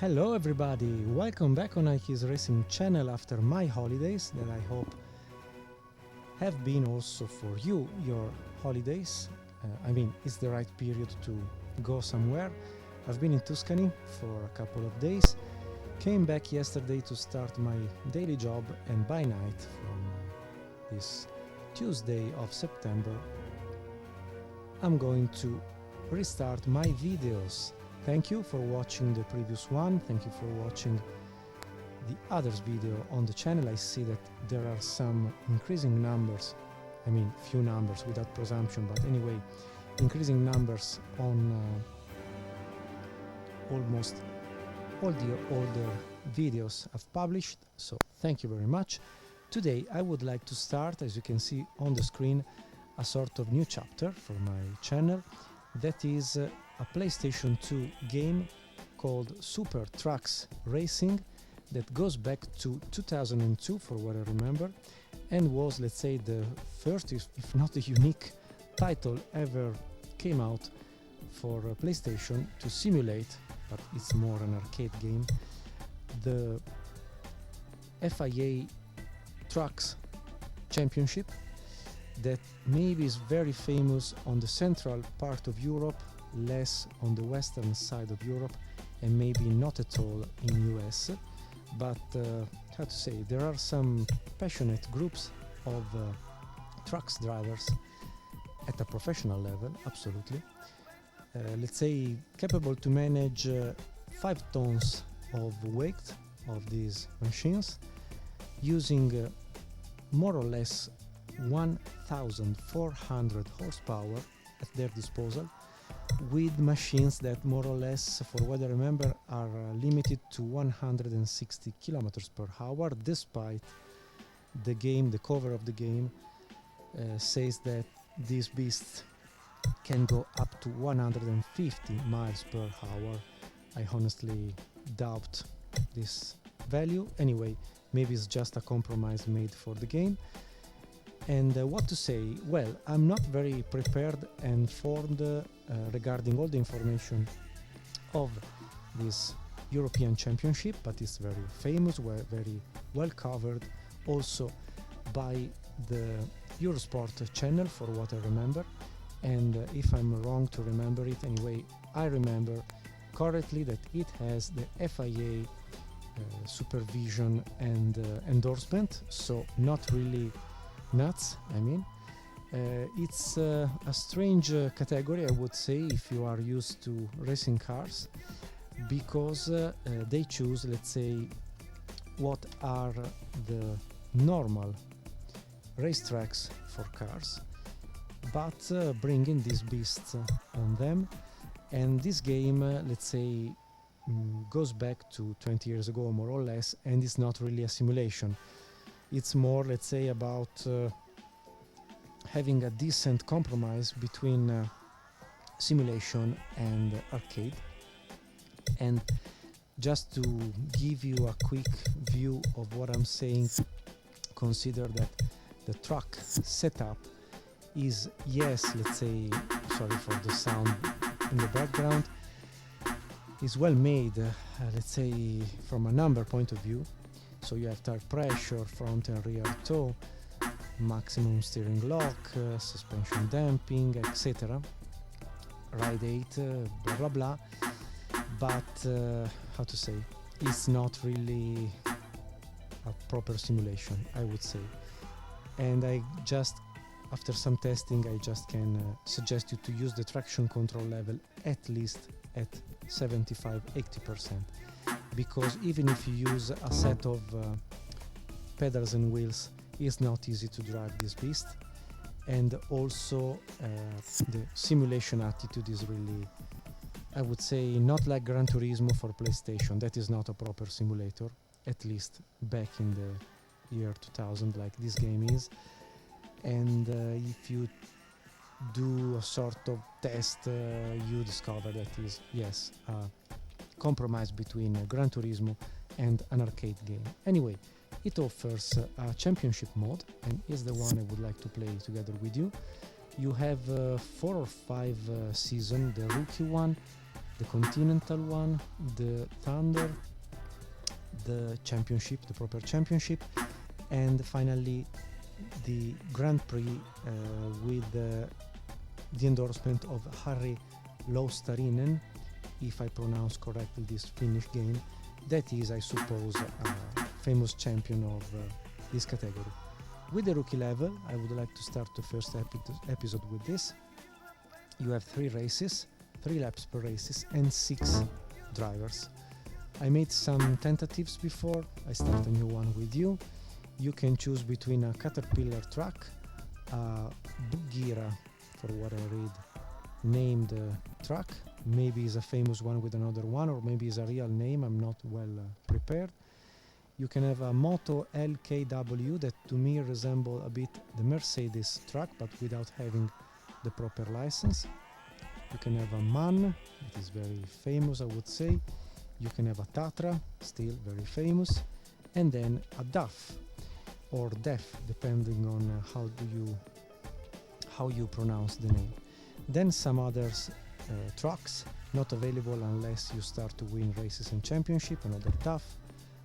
Hello everybody, welcome back on iKeysRacing channel after my holidays that I hope have been also for you, your holidays. It's the right period to go somewhere. I've been in Tuscany for a couple of days, came back yesterday to start my daily job, and by night from this Tuesday of September I'm going to restart my videos. Thank you for watching the previous one, thank you for watching the others video on the channel. I see that there are some increasing numbers, few numbers without presumption, but anyway, increasing numbers on almost all the older videos I've published, so thank you very much. Today I would like to start, as you can see on the screen, a sort of new chapter for my channel. That is a PlayStation 2 game called Super Trucks Racing that goes back to 2002 for what I remember, and was, let's say, the first, if not the unique title ever came out for PlayStation to simulate, but it's more an arcade game, the FIA Trucks Championship, that maybe is very famous on the central part of Europe, less on the western side of Europe, and maybe not at all in US. But how to say, there are some passionate groups of trucks drivers at a professional level, absolutely. Let's say capable to manage 5 tons of weight of these machines, using more or less 1,400 horsepower at their disposal, with machines that more or less, for what I remember, are limited to 160 kilometers per hour, despite the cover of the game says that these beasts can go up to 150 miles per hour. I honestly doubt this value. Anyway, maybe it's just a compromise made for the game. And what to say? Well, I'm not very prepared and informed regarding all the information of this European Championship, but it's very famous, very well covered also by the Eurosport channel, for what I remember. And if I'm wrong to remember it, anyway, I remember correctly that it has the FIA supervision and endorsement, so not really nuts. It's a strange category, I would say, if you are used to racing cars, because they choose, let's say, what are the normal racetracks for cars, but bringing these beasts on them. And this game, let's say, goes back to 20 years ago, more or less, and it's not really a simulation. It's more, let's say, about having a decent compromise between simulation and arcade. And just to give you a quick view of what I'm saying, consider that the truck setup is, yes, let's say, sorry for the sound in the background, is well made, let's say, from a number point of view. So you have tire pressure, front and rear toe, maximum steering lock, suspension damping, etc. Ride height, blah blah blah. But how to say, it's not really a proper simulation, I would say. And I just, after some testing, I just can suggest you to use the traction control level at least at 75-80%. Because even if you use a set of pedals and wheels, it's not easy to drive this beast. And also the simulation attitude is really, I would say, not like Gran Turismo for PlayStation. That is not a proper simulator, at least back in the year 2000, like this game is. And if you do a sort of test, you discover that is, yes, compromise between Gran Turismo and an arcade game. Anyway, it offers a championship mode, and is the one I would like to play together with you. You have 4 or 5 seasons, the rookie one, the Continental one, the Thunder, the Championship, the proper Championship, and finally the Grand Prix with the endorsement of Harry Loustarinen, if I pronounce correctly this Finnish game, that is, I suppose, a famous champion of this category. With the rookie level, I would like to start the first episode with this. You have 3 races, 3 laps per races, and 6 drivers. I made some tentatives before, I start a new one with you. You can choose between a Caterpillar truck, a Bugira, for what I read, named truck, maybe is a famous one with another one, or maybe is a real name, I'm not well prepared. You can have a Moto LKW that to me resemble a bit the Mercedes truck, but without having the proper license. You can have a MAN, it is very famous, I would say. You can have a Tatra, still very famous, and then a DAF or DEF, depending on how you pronounce the name. Then some others trucks not available unless you start to win races and championship. Another DAF,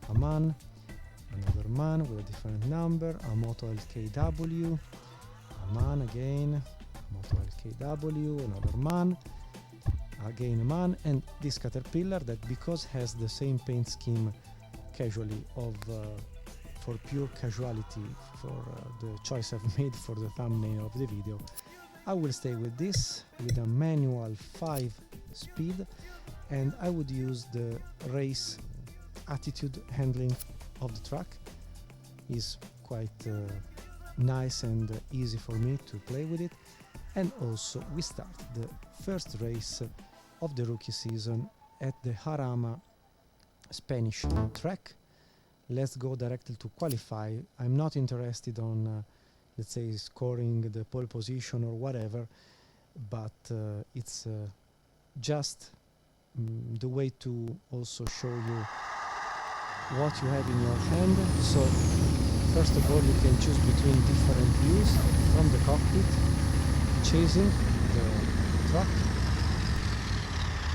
a MAN, another MAN with a different number, a Moto LKW, a MAN again, Moto LKW, another MAN, again a MAN, and this Caterpillar that, because has the same paint scheme casually of for pure casualty for the choice I've made for the thumbnail of the video, I will stay with this with a manual 5 speed, and I would use the race attitude handling of the truck. Is quite nice and easy for me to play with it. And also we start the first race of the rookie season at the Jarama Spanish track. Let's go directly to qualify. I'm not interested on let's say scoring the pole position or whatever, but it's just the way to also show you what you have in your hand. So first of all, you can choose between different views from the cockpit, chasing the truck,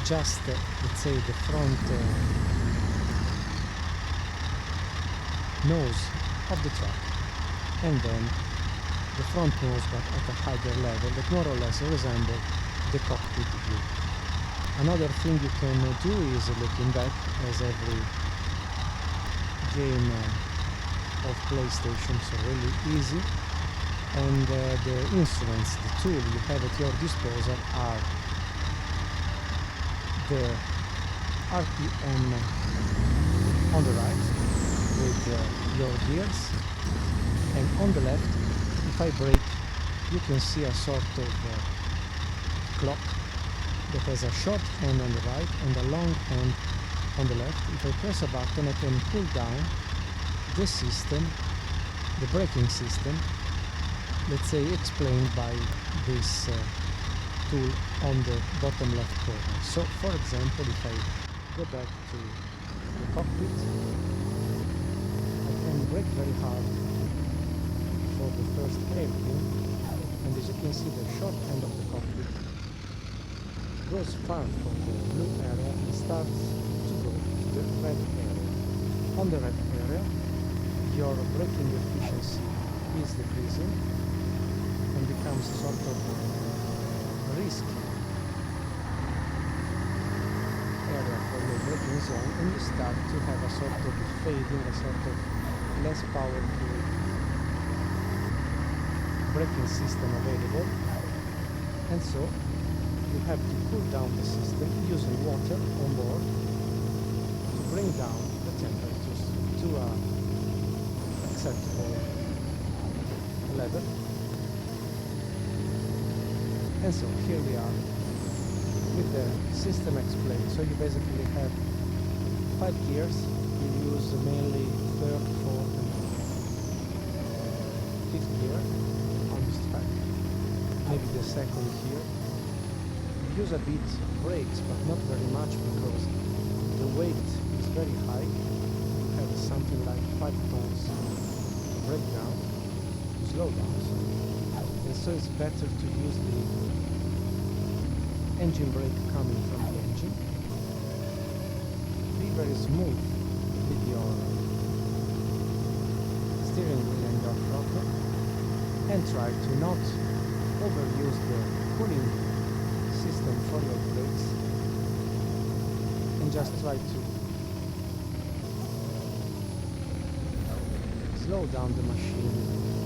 just let's say the front nose of the truck, and then the front nose but at a higher level that more or less resemble the cockpit view. Another thing you can do is looking back, as every game of PlayStation, so really easy. And the instruments, the tool you have at your disposal are the RPM on the right with your gears, and on the left, if I brake, you can see a sort of clock that has a short hand on the right and a long hand on the left. If I press a button, I can pull down the system, the braking system, let's say explained by this tool on the bottom left corner. So for example, if I go back to the cockpit, I can brake very hard for the first hairpin, and as you can see, the short end of the cockpit goes far from the blue area and starts to go to the red area. On the red area, your braking efficiency is decreasing and becomes sort of risky area for your braking zone, and you start to have a sort of fading, a sort of less powerful braking system available, and so you have to cool down the system using water on board to bring down the temperatures to a acceptable level. And so here we are with the system explained. So you basically have 5 gears. You use mainly 3rd, 4th and 5th gear on this track. Maybe the 2nd here. You use a bit brakes, but not very much because the weight is very high. You have something like 5 tons to brake down, to slow down. And so it's better to use the engine brake coming from the engine. be very smooth with your steering wheel and your throttle, and try to not overuse the cooling system for your brakes, and just try to slow down the machine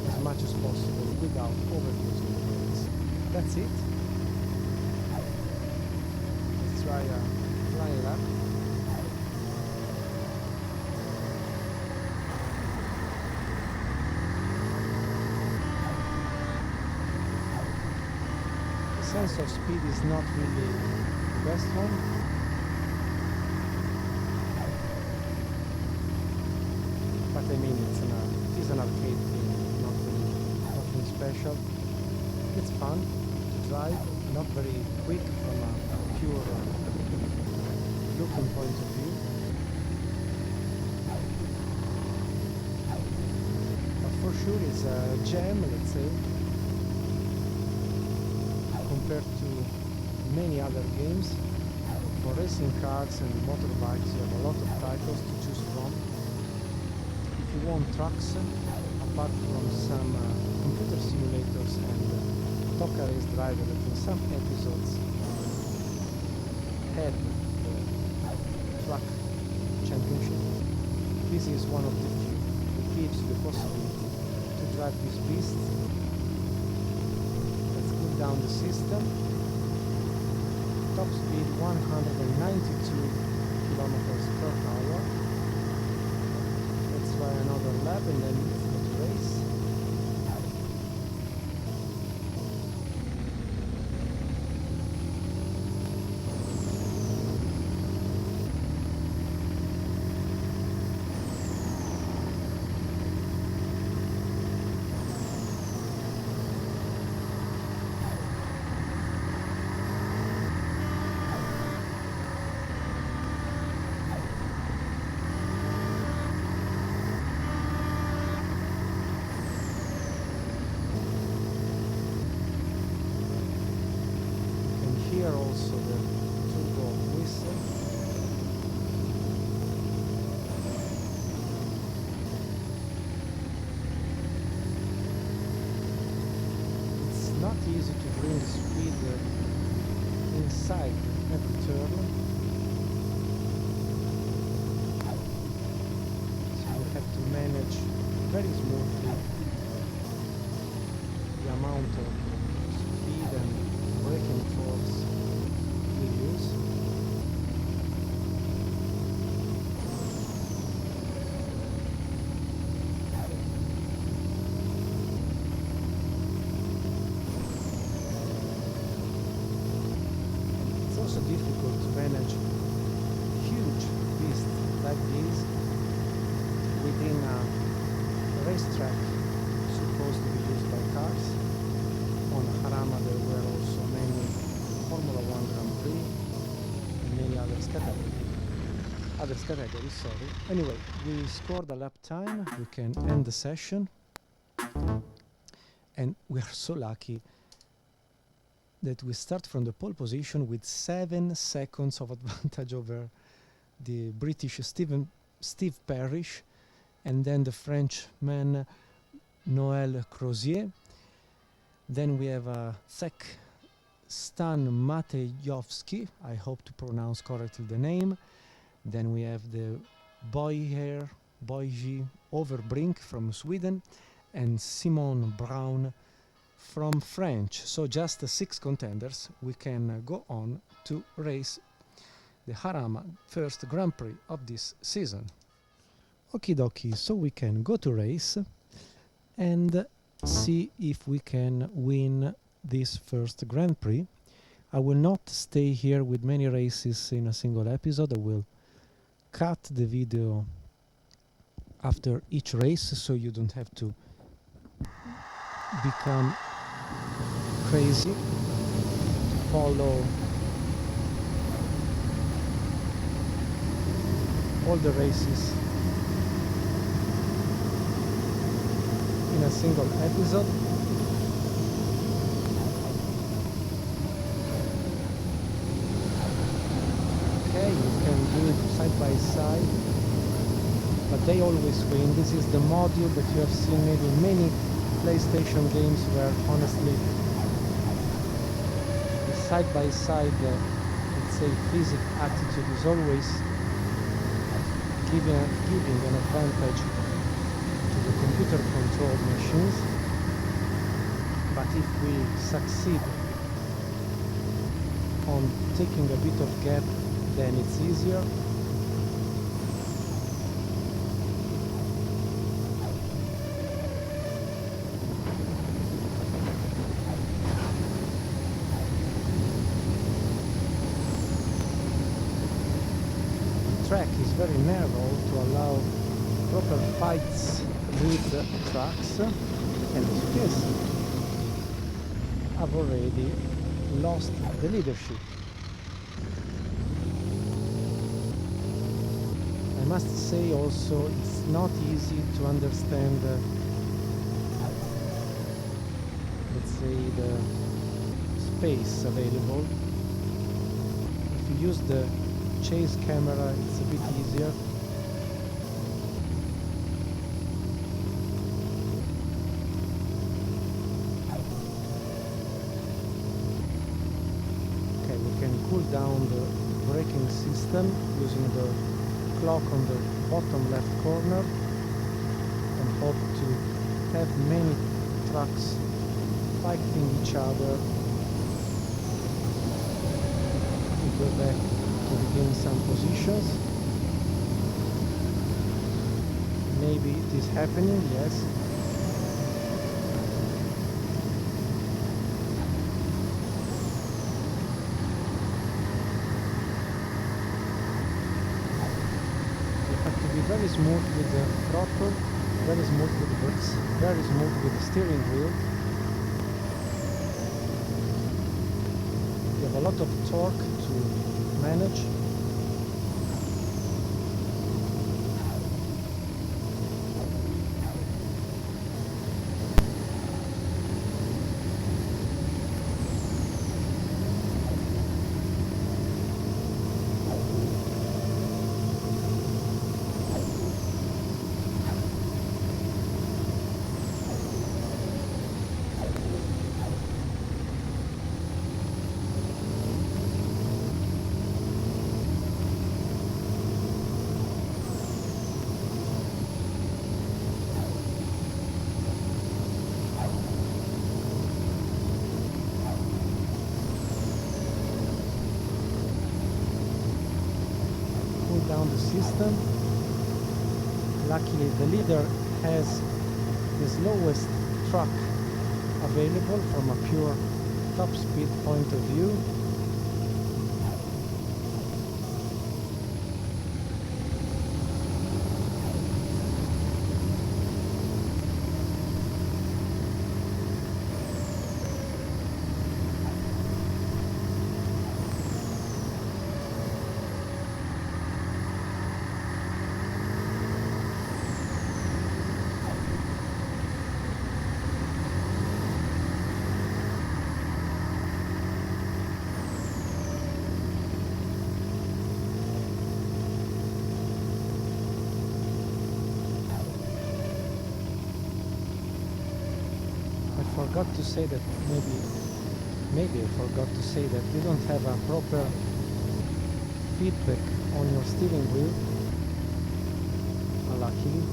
as much as possible without overusing the brakes. That's it. Let's try a flying lap. The sense of speed is not really the best one. But I mean, it is an arcade thing, nothing special. It's fun to drive, not very quick from a pure looking point of view. But for sure it's a gem, let's say, compared to many other games. For racing cars and motorbikes you have a lot of titles to choose from. If you want trucks, apart from some computer simulators and Toka Race Driver that in some episodes had the truck championship, this is one of the few that gives you the possibility to drive this beast. Let's cool down the system. Top speed 192 kilometers per hour. Let's try another lap and then let's go to race. Here also the turbo whistle. It's not easy to bring speed inside every turn, so you have to manage very smoothly the amount of speed and braking force we use. It's also difficult to manage huge beasts like these within a racetrack supposed to be used by cars. On Harama there were also many Formula 1 Grand Prix and many other categories, sorry. Anyway, we scored a lap time, we can end the session, and we are so lucky that we start from the pole position with 7 seconds of advantage over the British Steve Parrish, and then the Frenchman Noël Crozier. Then we have Stan Matejowski, I hope to pronounce correctly the name. Then we have the Boyji Overbrink from Sweden and Simon Brown from French. So just 6 contenders. We can go on to race the Harama first Grand Prix of this season. Okie dokie, so we can go to race and see if we can win this first Grand Prix. I will not stay here with many races in a single episode. I will cut the video after each race so you don't have to become crazy to follow all the races in a single episode. Okay, you can do it side by side, but they always win. This is the module that you have seen maybe in many PlayStation games where honestly the side-by-side let's say physics attitude is always giving an advantage to the computer controlled machines. But if we succeed on taking a bit of gap, then it's easier. The track is very narrow to allow proper fights with the trucks, and as you can see, I've already lost the leadership. I must say also it's not easy to understand let's say the space available. If you use the chase camera it's a bit easier. Okay, we can cool down the braking system using the clock on the bottom left corner and hope to have many trucks fighting each other to go back to regain some positions. Maybe it is happening, yes. Very smooth with the throttle, very smooth with the brakes, very smooth with the steering wheel. You have a lot of torque to manage. Down the system. Luckily the leader has the slowest truck available from a pure top speed point of view. I forgot to say that maybe I forgot to say that you don't have a proper feedback on your steering wheel, luckily.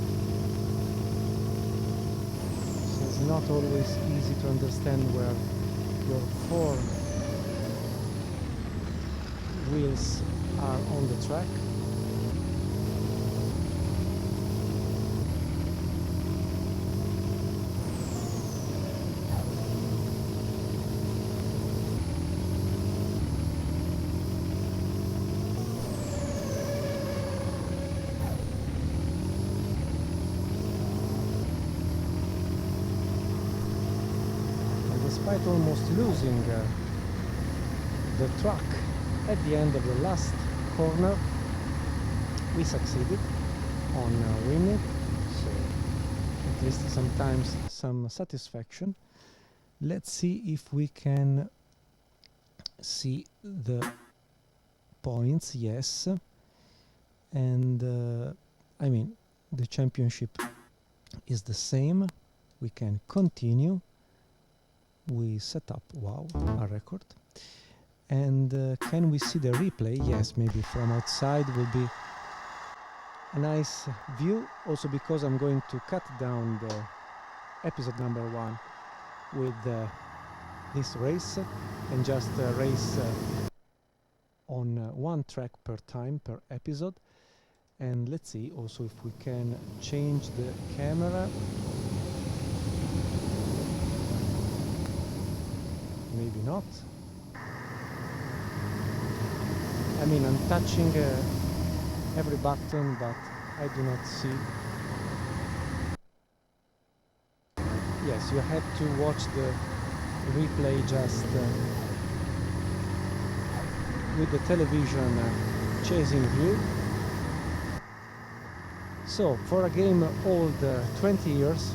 So it's not always easy to understand where your four wheels are on the track. Despite almost losing the truck at the end of the last corner, we succeeded on winning, so at least sometimes some satisfaction. Let's see if we can see the points. Yes, and I mean the championship is the same. We can continue. We set up, wow, a record. And can we see the replay? Yes, maybe from outside will be a nice view, also because I'm going to cut down the episode number 1 with this race and just race on one track per time per episode. And let's see also if we can change the camera. Maybe not. I mean, I'm touching every button, but I do not see. Yes, you have to watch the replay just with the television chasing view. So, for a game old 20 years,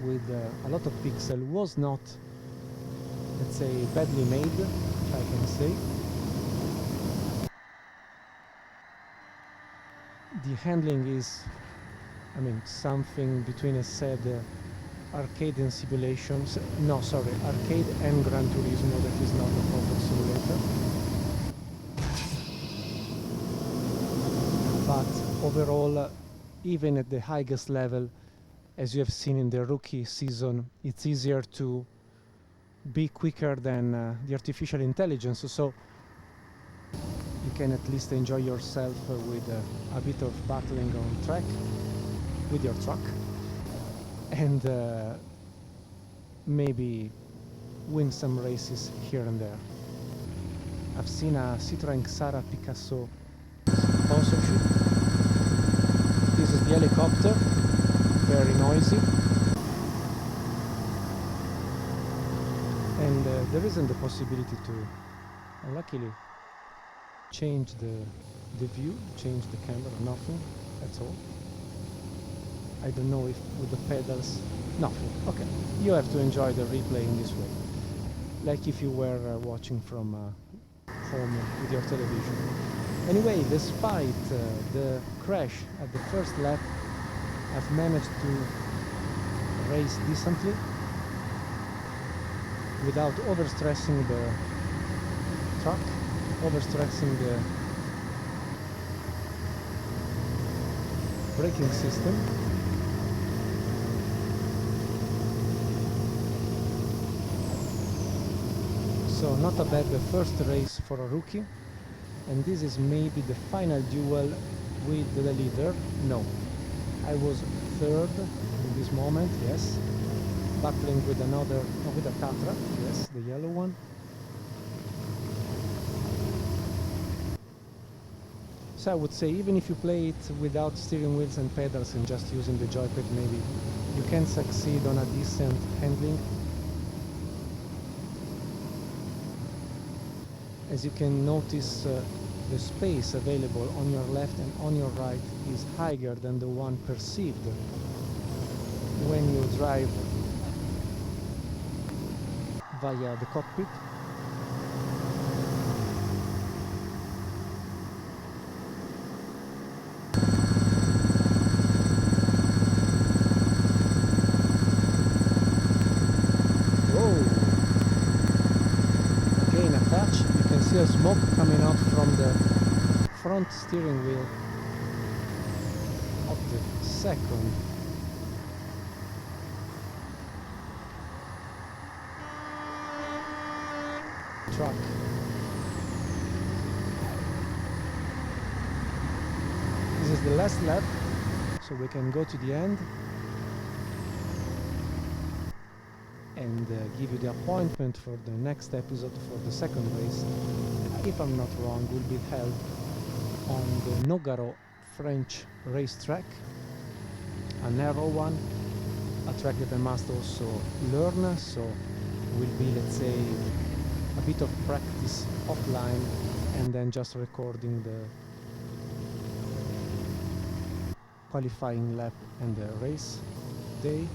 with a lot of pixel, was not, let's say, badly made, if I can say. The handling is, I mean, something between, as said, arcade and simulations. No, sorry, arcade and Gran Turismo. That is not a proper simulator. But overall, even at the highest level, as you have seen in the rookie season, it's easier to be quicker than the artificial intelligence. So you can at least enjoy yourself with a bit of battling on track with your truck, and maybe win some races here and there. I've seen a Citroën Xara Picasso sponsorship. This is the helicopter, very noisy, and there isn't the possibility to, luckily, change the view, change the camera, nothing, that's all. I don't know if with the pedals, nothing. Okay, you have to enjoy the replay in this way, like if you were watching from home with your television. Anyway, despite the crash at the first lap, I've managed to race decently without overstressing the truck, overstressing the braking system. So not a bad first race for a rookie, and this is maybe the final duel with the leader. No, I was third in this moment, yes, battling with another, with a Tatra, yes, the yellow one. So I would say, even if you play it without steering wheels and pedals and just using the joypad, maybe you can succeed on a decent handling. As you can notice, the space available on your left and on your right is higher than the one perceived when you drive via the cockpit. Smoke coming out from the front steering wheel of the second truck. This is the last lap, so we can go to the end and give you the appointment for the next episode for the second race. If I'm not wrong, will be held on the Nogaro French racetrack, a narrow one, a track that I must also learn, so will be, let's say, a bit of practice offline and then just recording the qualifying lap and the race day.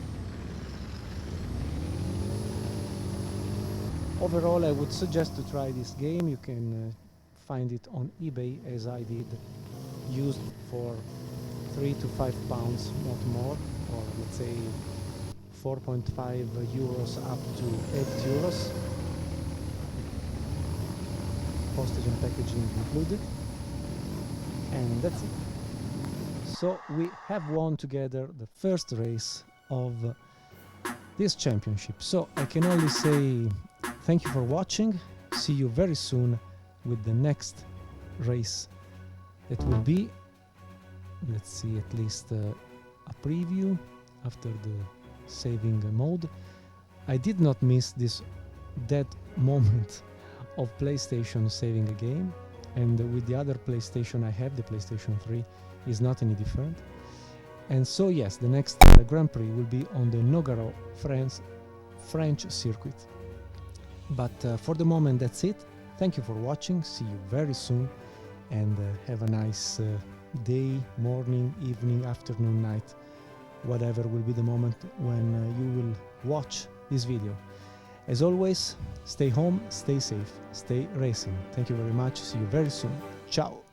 Overall, I would suggest to try this game. You can find it on eBay, as I did used for 3 to 5 pounds, not more, or let's say 4.5 euros up to 8 euros, postage and packaging included, and that's it. So we have won together the first race of this championship. So I can only say thank you for watching. See you very soon with the next race. It will be, let's see, at least a preview after the saving mode. I did not miss that moment of PlayStation saving a game, and with the other PlayStation I have, the PlayStation 3, is not any different. And so yes, the next Grand Prix will be on the Nogaro, French circuit. But for the moment that's it. Thank you for watching, see you very soon, and have a nice day, morning, evening, afternoon, night, whatever will be the moment when you will watch this video. As always, stay home, stay safe, stay racing. Thank you very much, see you very soon. Ciao!